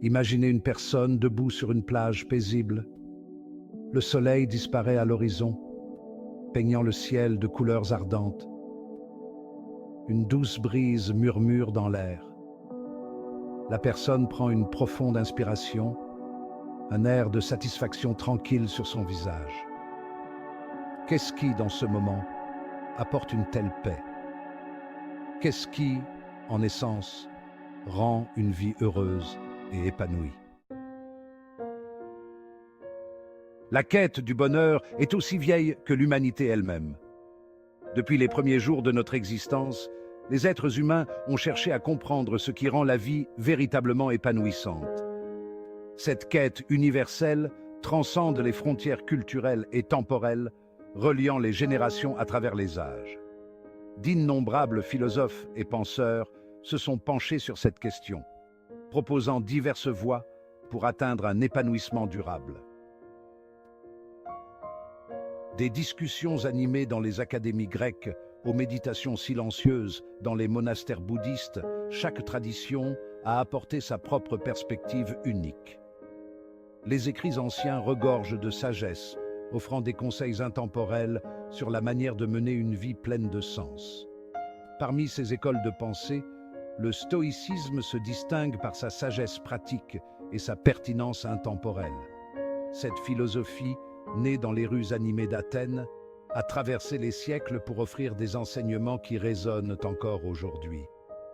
Imaginez une personne debout sur une plage paisible. Le soleil disparaît à l'horizon, peignant le ciel de couleurs ardentes. Une douce brise murmure dans l'air. La personne prend une profonde inspiration, un air de satisfaction tranquille sur son visage. Qu'est-ce qui, dans ce moment, apporte une telle paix? Qu'est-ce qui, en essence, rend une vie heureuse et épanouie? La quête du bonheur est aussi vieille que l'humanité elle-même. Depuis les premiers jours de notre existence, les êtres humains ont cherché à comprendre ce qui rend la vie véritablement épanouissante. Cette quête universelle transcende les frontières culturelles et temporelles, reliant les générations à travers les âges. D'innombrables philosophes et penseurs se sont penchés sur cette question, proposant diverses voies pour atteindre un épanouissement durable. Des discussions animées dans les académies grecques, aux méditations silencieuses dans les monastères bouddhistes, chaque tradition a apporté sa propre perspective unique. Les écrits anciens regorgent de sagesse, offrant des conseils intemporels sur la manière de mener une vie pleine de sens. Parmi ces écoles de pensée, le stoïcisme se distingue par sa sagesse pratique et sa pertinence intemporelle. Cette philosophie, née dans les rues animées d'Athènes, a traversé les siècles pour offrir des enseignements qui résonnent encore aujourd'hui.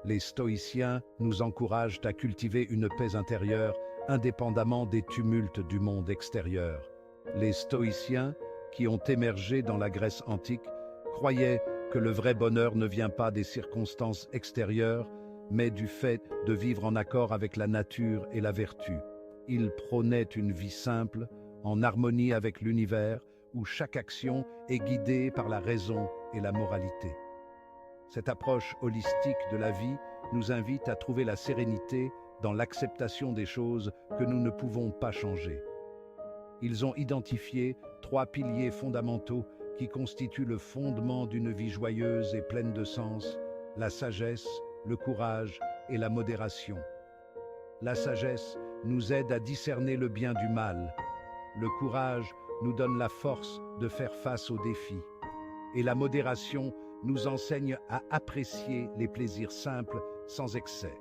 Les stoïciens nous encouragent à cultiver une paix intérieure indépendamment des tumultes du monde extérieur. Les stoïciens, qui ont émergé dans la Grèce antique, croyaient que le vrai bonheur ne vient pas des circonstances extérieures, mais du fait de vivre en accord avec la nature et la vertu. Ils prônaient une vie simple, en harmonie avec l'univers, où chaque action est guidée par la raison et la moralité. Cette approche holistique de la vie nous invite à trouver la sérénité dans l'acceptation des choses que nous ne pouvons pas changer. Ils ont identifié 3 piliers fondamentaux qui constituent le fondement d'une vie joyeuse et pleine de sens: la sagesse, le courage et la modération. La sagesse nous aide à discerner le bien du mal. Le courage nous donne la force de faire face aux défis. Et la modération nous enseigne à apprécier les plaisirs simples sans excès.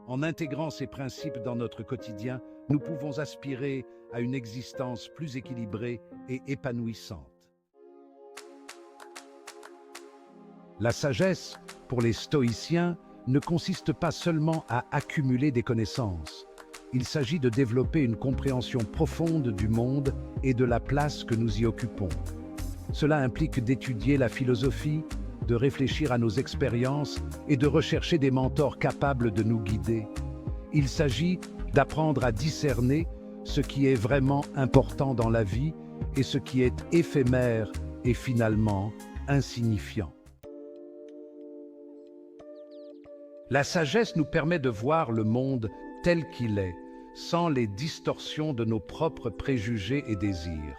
En intégrant ces principes dans notre quotidien, nous pouvons aspirer à une existence plus équilibrée et épanouissante. La sagesse, pour les stoïciens, ne consiste pas seulement à accumuler des connaissances. Il s'agit de développer une compréhension profonde du monde et de la place que nous y occupons. Cela implique d'étudier la philosophie, de réfléchir à nos expériences et de rechercher des mentors capables de nous guider. Il s'agit d'apprendre à discerner ce qui est vraiment important dans la vie et ce qui est éphémère et finalement insignifiant. La sagesse nous permet de voir le monde tel qu'il est, sans les distorsions de nos propres préjugés et désirs.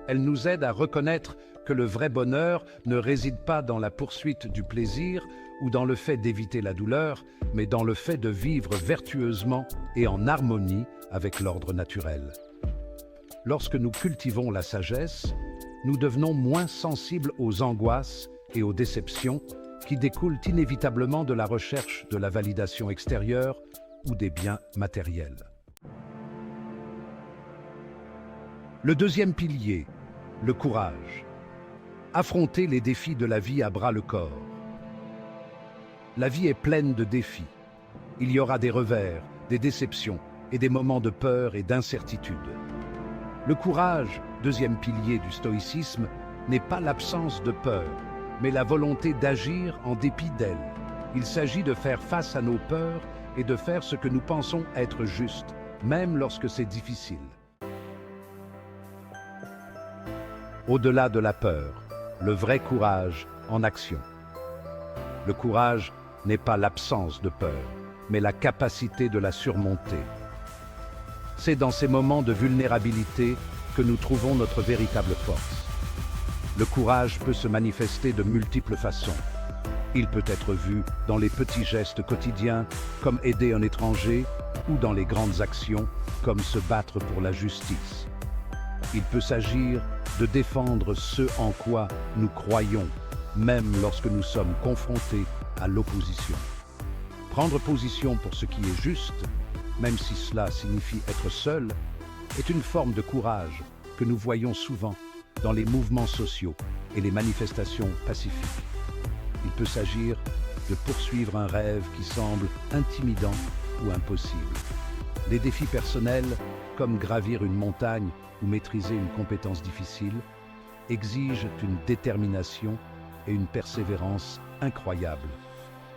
Elle nous aide à reconnaître que le vrai bonheur ne réside pas dans la poursuite du plaisir ou dans le fait d'éviter la douleur, mais dans le fait de vivre vertueusement et en harmonie avec l'ordre naturel. Lorsque nous cultivons la sagesse, nous devenons moins sensibles aux angoisses et aux déceptions qui découlent inévitablement de la recherche de la validation extérieure ou des biens matériels. Le deuxième pilier, le courage. Affronter les défis de la vie à bras-le-corps. La vie est pleine de défis. Il y aura des revers, des déceptions et des moments de peur et d'incertitude. Le courage, deuxième pilier du stoïcisme, n'est pas l'absence de peur, mais la volonté d'agir en dépit d'elle. Il s'agit de faire face à nos peurs et de faire ce que nous pensons être juste, même lorsque c'est difficile. Au-delà de la peur, le vrai courage en action. Le courage n'est pas l'absence de peur, mais la capacité de la surmonter. C'est dans ces moments de vulnérabilité que nous trouvons notre véritable force. Le courage peut se manifester de multiples façons. Il peut être vu dans les petits gestes quotidiens, comme aider un étranger, ou dans les grandes actions, comme se battre pour la justice. Il peut s'agir de défendre ce en quoi nous croyons, même lorsque nous sommes confrontés à l'opposition. Prendre position pour ce qui est juste, même si cela signifie être seul, est une forme de courage que nous voyons souvent dans les mouvements sociaux et les manifestations pacifiques. Il peut s'agir de poursuivre un rêve qui semble intimidant ou impossible. Les défis personnels, comme gravir une montagne ou maîtriser une compétence difficile, exigent une détermination et une persévérance incroyables.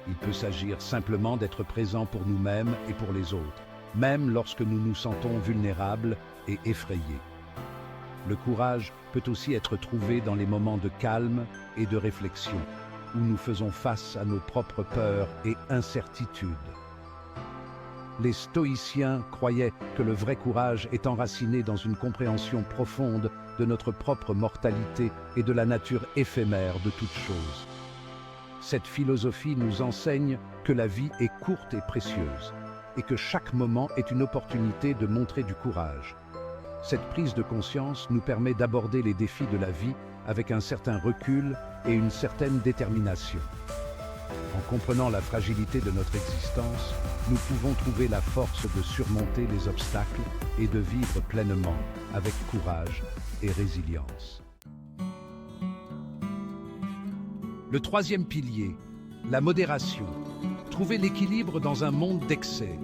Il peut s'agir simplement d'être présent pour nous-mêmes et pour les autres, même lorsque nous nous sentons vulnérables et effrayés. Le courage peut aussi être trouvé dans les moments de calme et de réflexion, où nous faisons face à nos propres peurs et incertitudes. Les stoïciens croyaient que le vrai courage est enraciné dans une compréhension profonde de notre propre mortalité et de la nature éphémère de toute chose. Cette philosophie nous enseigne que la vie est courte et précieuse, et que chaque moment est une opportunité de montrer du courage. Cette prise de conscience nous permet d'aborder les défis de la vie avec un certain recul et une certaine détermination. En comprenant la fragilité de notre existence, nous pouvons trouver la force de surmonter les obstacles et de vivre pleinement avec courage et résilience. Le troisième pilier, la modération. Trouver l'équilibre dans un monde d'excès.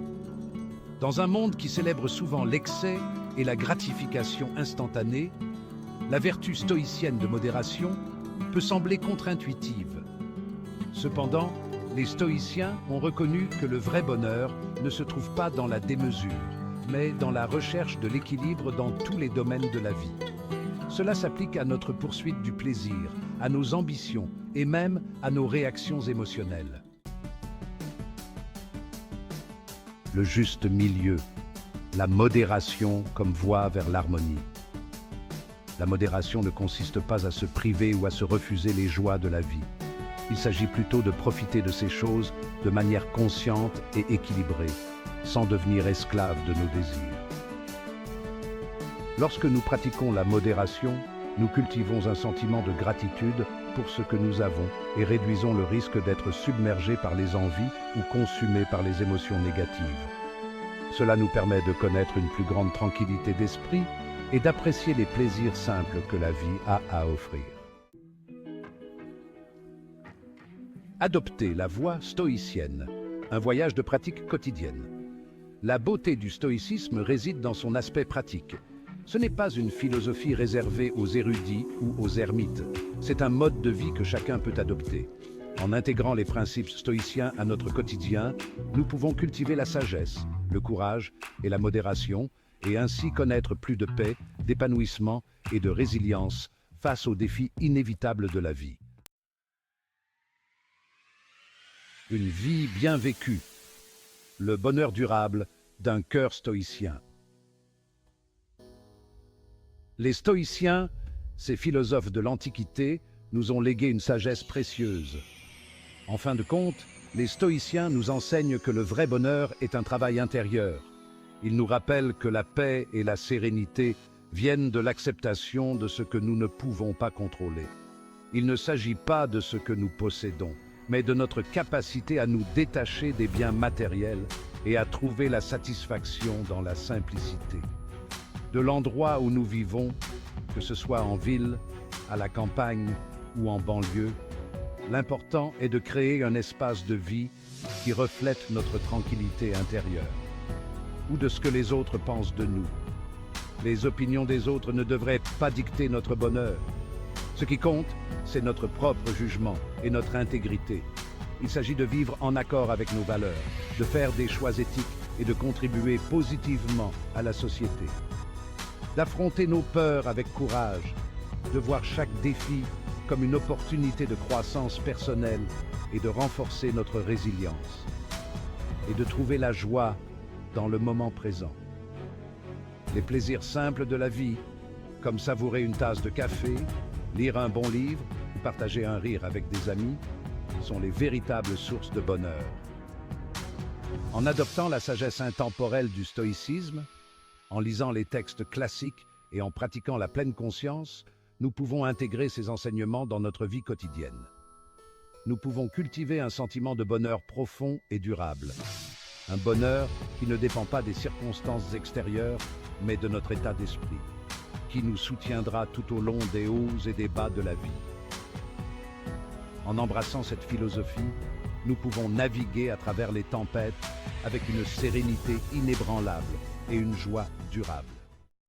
Dans un monde qui célèbre souvent l'excès et la gratification instantanée, la vertu stoïcienne de modération peut sembler contre-intuitive. Cependant, les stoïciens ont reconnu que le vrai bonheur ne se trouve pas dans la démesure, mais dans la recherche de l'équilibre dans tous les domaines de la vie. Cela s'applique à notre poursuite du plaisir, à nos ambitions et même à nos réactions émotionnelles. Le juste milieu, la modération comme voie vers l'harmonie. La modération ne consiste pas à se priver ou à se refuser les joies de la vie. Il s'agit plutôt de profiter de ces choses de manière consciente et équilibrée, sans devenir esclave de nos désirs. Lorsque nous pratiquons la modération, nous cultivons un sentiment de gratitude pour ce que nous avons et réduisons le risque d'être submergés par les envies ou consumés par les émotions négatives. Cela nous permet de connaître une plus grande tranquillité d'esprit et d'apprécier les plaisirs simples que la vie a à offrir. Adopter la voie stoïcienne, un voyage de pratique quotidienne. La beauté du stoïcisme réside dans son aspect pratique. Ce n'est pas une philosophie réservée aux érudits ou aux ermites. C'est un mode de vie que chacun peut adopter. En intégrant les principes stoïciens à notre quotidien, nous pouvons cultiver la sagesse, le courage et la modération, et ainsi connaître plus de paix, d'épanouissement et de résilience face aux défis inévitables de la vie. Une vie bien vécue. Le bonheur durable d'un cœur stoïcien. Les stoïciens, ces philosophes de l'Antiquité, nous ont légué une sagesse précieuse. En fin de compte, les stoïciens nous enseignent que le vrai bonheur est un travail intérieur. Ils nous rappellent que la paix et la sérénité viennent de l'acceptation de ce que nous ne pouvons pas contrôler. Il ne s'agit pas de ce que nous possédons, mais de notre capacité à nous détacher des biens matériels et à trouver la satisfaction dans la simplicité. De l'endroit où nous vivons, que ce soit en ville, à la campagne ou en banlieue, l'important est de créer un espace de vie qui reflète notre tranquillité intérieure, ou de ce que les autres pensent de nous. Les opinions des autres ne devraient pas dicter notre bonheur. Ce qui compte, c'est notre propre jugement et notre intégrité. Il s'agit de vivre en accord avec nos valeurs, de faire des choix éthiques et de contribuer positivement à la société. D'affronter nos peurs avec courage, de voir chaque défi comme une opportunité de croissance personnelle et de renforcer notre résilience. Et de trouver la joie dans le moment présent. Les plaisirs simples de la vie, comme savourer une tasse de café, lire un bon livre ou partager un rire avec des amis, sont les véritables sources de bonheur. En adoptant la sagesse intemporelle du stoïcisme, en lisant les textes classiques et en pratiquant la pleine conscience, nous pouvons intégrer ces enseignements dans notre vie quotidienne. Nous pouvons cultiver un sentiment de bonheur profond et durable. Un bonheur qui ne dépend pas des circonstances extérieures, mais de notre état d'esprit, qui nous soutiendra tout au long des hauts et des bas de la vie. En embrassant cette philosophie, nous pouvons naviguer à travers les tempêtes avec une sérénité inébranlable et une joie durable.